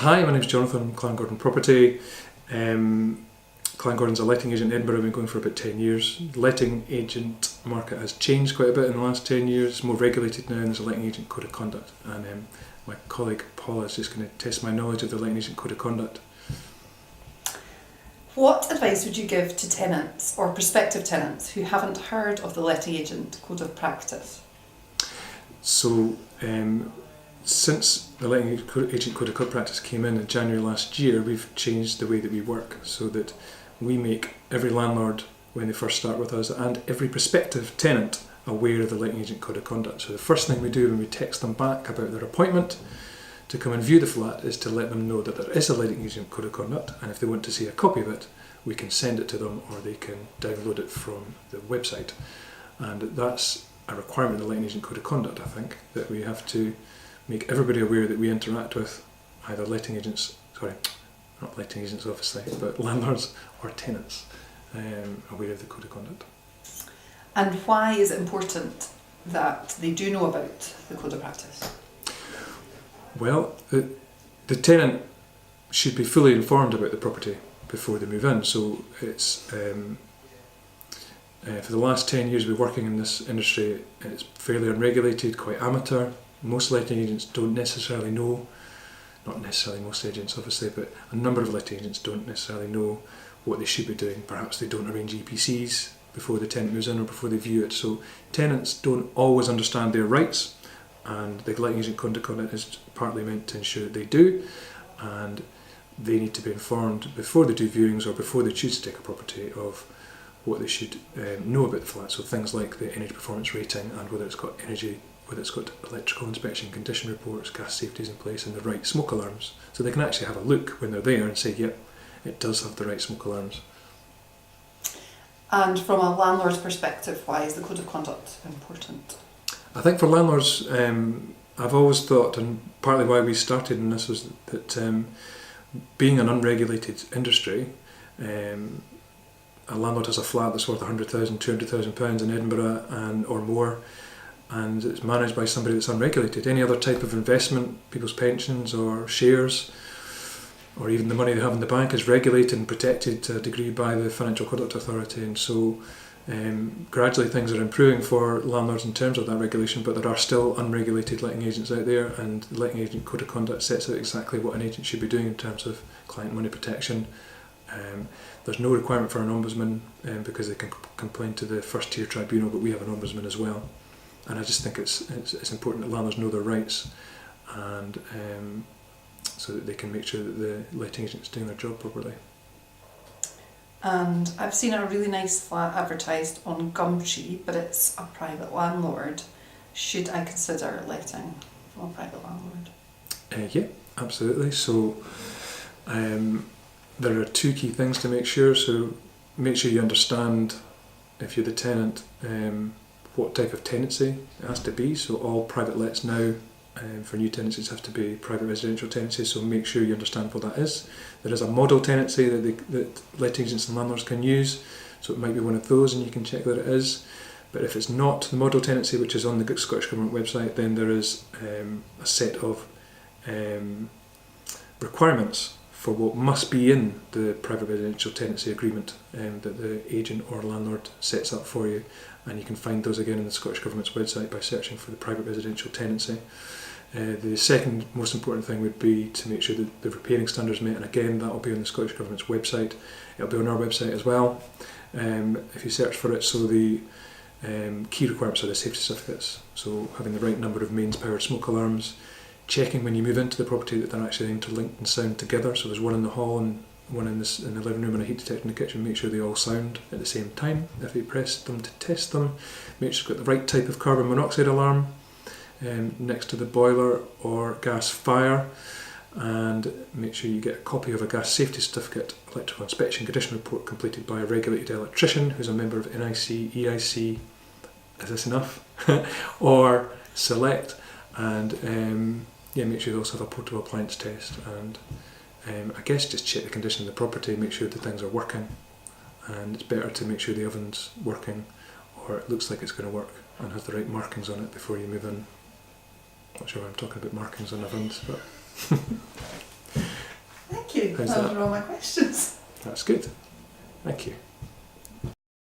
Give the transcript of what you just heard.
Hi, my name's Jonathan, Clan Gordon Property. Clan Gordon's a letting agent in Edinburgh. I've been going for about 10 years. The letting agent market has changed quite a bit in the last 10 years. It's more regulated now and there's a letting agent code of conduct. And my colleague Paula is just going to test my knowledge of the letting agent code of conduct. What advice would you give to tenants or prospective tenants who haven't heard of the letting agent code of practice? So, since the letting agent code of practice came in January last year, we've changed the way that we work so that we make every landlord, when they first start with us, and every prospective tenant aware of the letting agent code of conduct. So the first thing we do when we text them back about their appointment to come and view the flat is to let them know that there is a letting agent code of conduct, and if they want to see a copy of it, we can send it to them or they can download it from the website. And that's a requirement of the letting agent code of conduct, I think, that we have to make everybody aware that we interact with either letting agents, not letting agents obviously, but landlords or tenants aware of the code of conduct. And why is it important that they do know about the code of practice? Well, the tenant should be fully informed about the property before they move in. So it's for the last 10 years we've been working in this industry. It's fairly unregulated, quite amateur. Most letting agents don't necessarily know, not necessarily most agents obviously, but a number of letting agents don't necessarily know what they should be doing. Perhaps they don't arrange EPCs before the tenant moves in or before they view it. So tenants don't always understand their rights, and the letting agent code of conduct is partly meant to ensure that they do, and they need to be informed before they do viewings or before they choose to take a property of what they should know about the flat. So things like the energy performance rating and whether it's got electrical inspection, condition reports, gas safety is in place, and the right smoke alarms. So they can actually have a look when they're there and say, yep, it does have the right smoke alarms. And from a landlord's perspective, why is the code of conduct important? I think for landlords, I've always thought, and partly why we started in this, was that being an unregulated industry, a landlord has a flat that's worth £100,000, £200,000 in Edinburgh or more, and it's managed by somebody that's unregulated. Any other type of investment, people's pensions or shares, or even the money they have in the bank, is regulated and protected to a degree by the Financial Conduct Authority. And so gradually things are improving for landlords in terms of that regulation, but there are still unregulated letting agents out there, and the letting agent code of conduct sets out exactly what an agent should be doing in terms of client money protection. There's no requirement for an ombudsman because they can complain to the first tier tribunal, but we have an ombudsman as well. And I just think it's important that landlords know their rights, and so that they can make sure that the letting agent is doing their job properly. And I've seen a really nice flat advertised on Gumtree, but it's a private landlord. Should I consider letting from a private landlord? Yeah, absolutely. So there are two key things to make sure. So make sure you understand, if you're the tenant, what type of tenancy it has to be. So all private lets now for new tenancies have to be private residential tenancies, so make sure you understand what that is. There is a model tenancy that letting agents and landlords can use, so it might be one of those and you can check that it is. But if it's not the model tenancy, which is on the Scottish Government website, then there is a set of requirements for what must be in the private residential tenancy agreement that the agent or landlord sets up for you, and you can find those again on the Scottish Government's website by searching for the private residential tenancy. The second most important thing would be to make sure that the repairing standards met, and again that will be on the Scottish Government's website. It'll be on our website as well if you search for it. So the key requirements are the safety certificates, so having the right number of mains powered smoke alarms, checking when you move into the property that they're actually interlinked and sound together. So there's one in the hall and one in the living room and a heat detector in the kitchen. Make sure they all sound at the same time. If you press them to test them, make sure you've got the right type of carbon monoxide alarm next to the boiler or gas fire, and make sure you get a copy of a gas safety certificate, electrical inspection condition report completed by a regulated electrician who's a member of NIC, EIC, is this enough? or Select, and make sure you also have a portable appliance test, and I guess just check the condition of the property, make sure the things are working, and it's better to make sure the oven's working or it looks like it's going to work and has the right markings on it before you move in. Not sure why I'm talking about markings on ovens, but How's Those that? are all my questions. That's good. Thank you.